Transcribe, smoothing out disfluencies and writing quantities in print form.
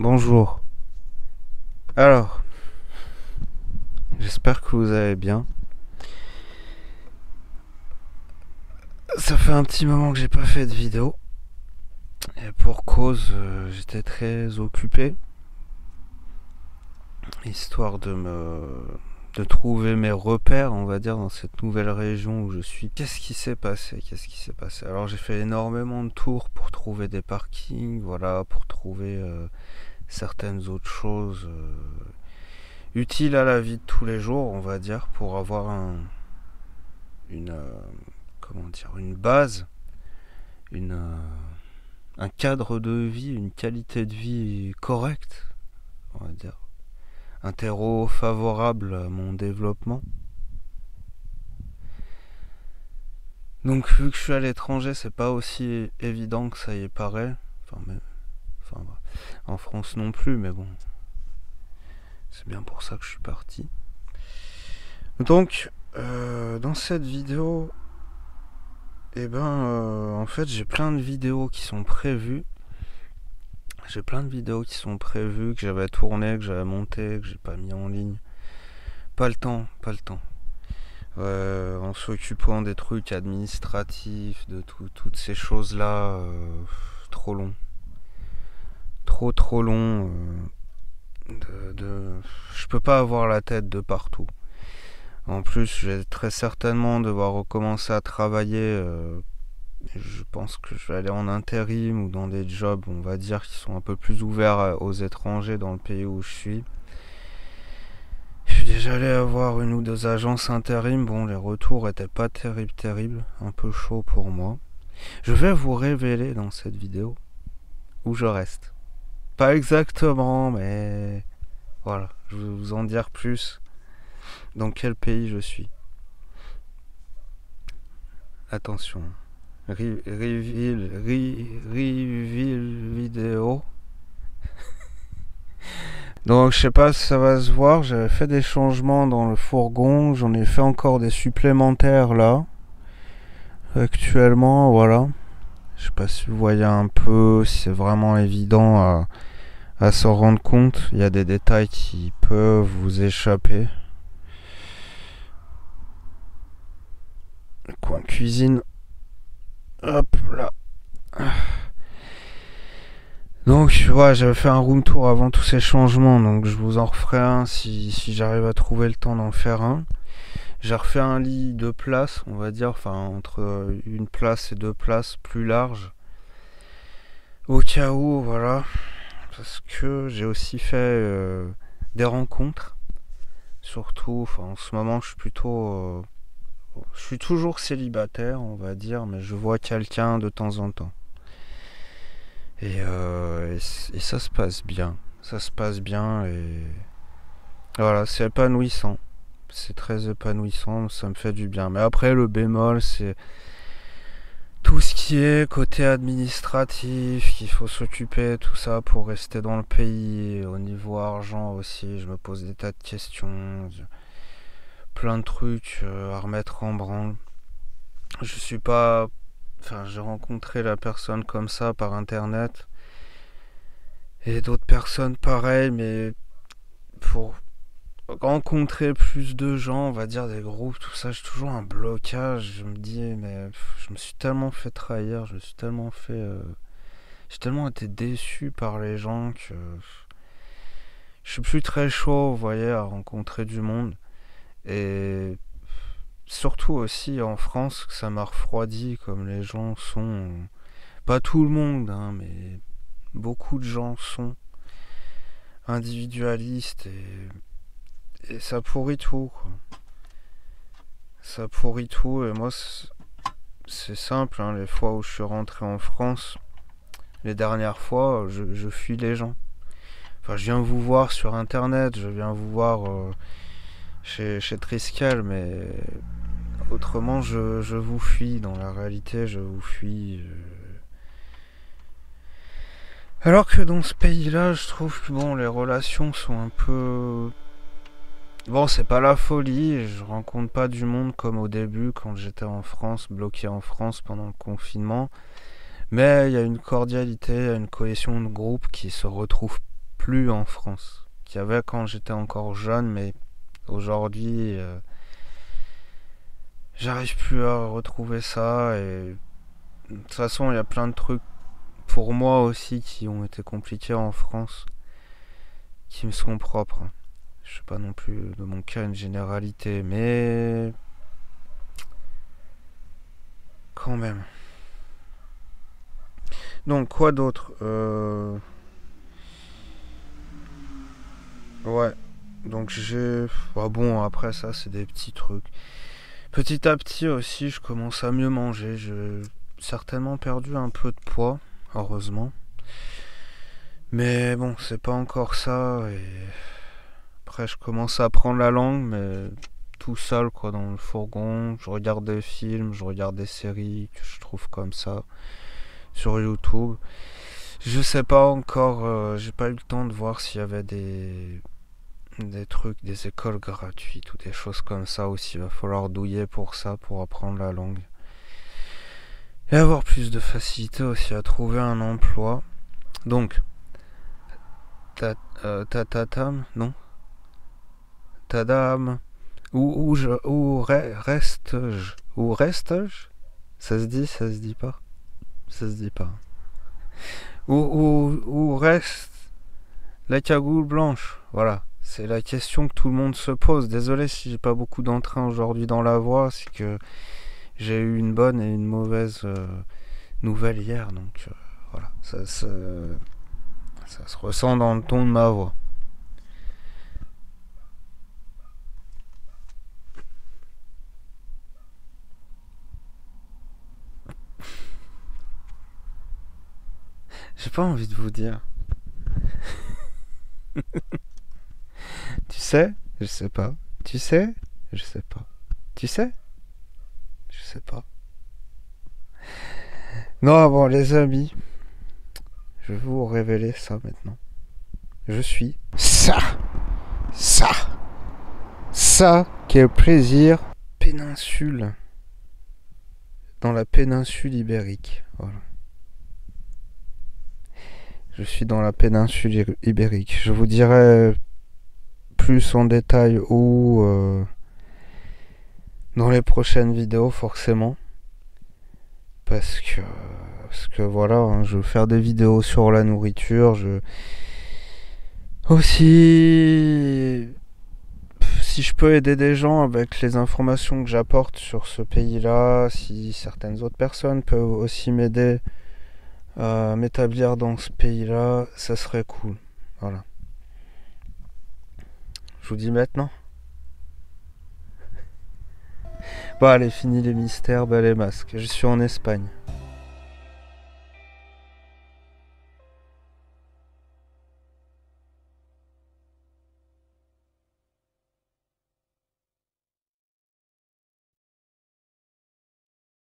Bonjour. Alors, j'espère que vous allez bien. Ça fait un petit moment que j'ai pas fait de vidéo. Et pour cause, j'étais très occupé. Histoire de trouver mes repères, on va dire, dans cette nouvelle région où je suis. Qu'est-ce qui s'est passé? Alors j'ai fait énormément de tours pour trouver des parkings, voilà, pour trouver certaines autres choses utiles à la vie de tous les jours, on va dire, pour avoir une, comment dire, une base, un cadre de vie, une qualité de vie correcte, on va dire, un terreau favorable à mon développement. Donc vu que je suis à l'étranger, c'est pas aussi évident que ça y paraît. Enfin, en France non plus, mais bon, c'est bien pour ça que je suis parti. Donc, dans cette vidéo, en fait, j'ai plein de vidéos qui sont prévues. J'ai plein de vidéos qui sont prévues, que j'avais tournées, que j'avais montées, que j'ai pas mis en ligne. Pas le temps. En s'occupant des trucs administratifs, de toutes ces choses-là, trop long. Trop long. Je peux pas avoir la tête de partout. En plus, je vais très certainement devoir recommencer à travailler. Je pense que je vais aller en intérim ou dans des jobs, on va dire, qui sont un peu plus ouverts aux étrangers dans le pays où je suis. Je suis déjà allé avoir une ou deux agences intérim. Bon, les retours étaient pas terribles, un peu chaud pour moi. Je vais vous révéler dans cette vidéo où je reste. Pas exactement, mais voilà, je vais vous en dire plus dans quel pays je suis. Attention, reveal vidéo. Donc je sais pas si ça va se voir, j'avais fait des changements dans le fourgon, j'en ai fait encore des supplémentaires là. Actuellement, voilà. Je sais pas si vous voyez un peu, si c'est vraiment évident à s'en rendre compte. Il y a des détails qui peuvent vous échapper. Le coin cuisine. Hop là. Donc ouais, j'avais fait un room tour avant tous ces changements, donc je vous en referai un si j'arrive à trouver le temps d'en faire un. J'ai refait un lit 2 places, on va dire, enfin entre une place et 2 places plus large. Au cas où, voilà. Parce que j'ai aussi fait des rencontres. Surtout, enfin en ce moment je suis plutôt... je suis toujours célibataire, on va dire, mais je vois quelqu'un de temps en temps. Et ça se passe bien. Ça se passe bien et voilà, c'est épanouissant. C'est très épanouissant, ça me fait du bien. Mais après, le bémol, c'est tout ce qui est côté administratif, qu'il faut s'occuper, tout ça pour rester dans le pays. Au niveau argent aussi, je me pose des tas de questions. Plein de trucs à remettre en branle. Je suis pas... Enfin, j'ai rencontré la personne comme ça par internet. Et d'autres personnes pareilles, mais pour rencontrer plus de gens, on va dire des groupes, tout ça, j'ai toujours un blocage. Je me dis, mais je me suis tellement fait trahir, j'ai tellement été déçu par les gens que je suis plus très chaud, vous voyez, à rencontrer du monde. Et surtout aussi en France, que ça m'a refroidi comme les gens sont. Pas tout le monde, hein, mais beaucoup de gens sont individualistes et ça pourrit tout, quoi. Ça pourrit tout et moi c'est simple, hein, les fois où je suis rentré en France, les dernières fois, je fuis les gens. Enfin, je viens vous voir sur internet, je viens vous voir chez Triskel, mais autrement je vous fuis. Dans la réalité, je vous fuis. Alors que dans ce pays-là, je trouve que bon, les relations sont un peu... Bon, c'est pas la folie, je rencontre pas du monde comme au début quand j'étais en France, bloqué en France pendant le confinement. Mais il y a une cordialité, une cohésion de groupe qui se retrouve plus en France, qu'il y avait quand j'étais encore jeune, mais aujourd'hui, j'arrive plus à retrouver ça. Et de toute façon, il y a plein de trucs pour moi aussi qui ont été compliqués en France, qui me sont propres. Je sais pas non plus de mon cas une généralité, mais quand même. Donc quoi d'autre Ouais. Donc j'ai... Ah bon, après ça, c'est des petits trucs. Petit à petit aussi, je commence à mieux manger. J'ai certainement perdu un peu de poids, heureusement. Mais bon, c'est pas encore ça. Et après, je commence à apprendre la langue, mais tout seul, quoi, dans le fourgon. Je regarde des films, je regarde des séries que je trouve comme ça sur YouTube. Je sais pas encore, j'ai pas eu le temps de voir s'il y avait des trucs, des écoles gratuites ou des choses comme ça aussi. Il va falloir douiller pour ça, pour apprendre la langue. Et avoir plus de facilité aussi à trouver un emploi. Donc, tatatam, non Tadam. Reste-je Où reste-je? Ça se dit, ça se dit pas? Ça se dit pas. Où reste la cagoule blanche? Voilà. C'est la question que tout le monde se pose. Désolé si j'ai pas beaucoup d'entrain aujourd'hui dans la voix, c'est que j'ai eu une bonne et une mauvaise nouvelle hier, donc voilà, ça se ressent dans le ton de ma voix. J'ai pas envie de vous dire. Tu sais? Je sais pas. Tu sais? Je sais pas. Tu sais? Je sais pas. Non, bon, les amis, je vais vous révéler ça maintenant. Je suis ça, ça, quel plaisir. Péninsule. Dans la péninsule ibérique. Voilà. Je suis dans la péninsule ibérique. Je vous dirai plus en détail où dans les prochaines vidéos forcément. Parce que voilà, hein, je veux faire des vidéos sur la nourriture. Aussi, si je peux aider des gens avec les informations que j'apporte sur ce pays-là, si certaines autres personnes peuvent aussi m'aider à m'établir dans ce pays-là, ça serait cool. Voilà. Je vous dis maintenant. Bon allez, fini les mystères, bah les masques. Je suis en Espagne.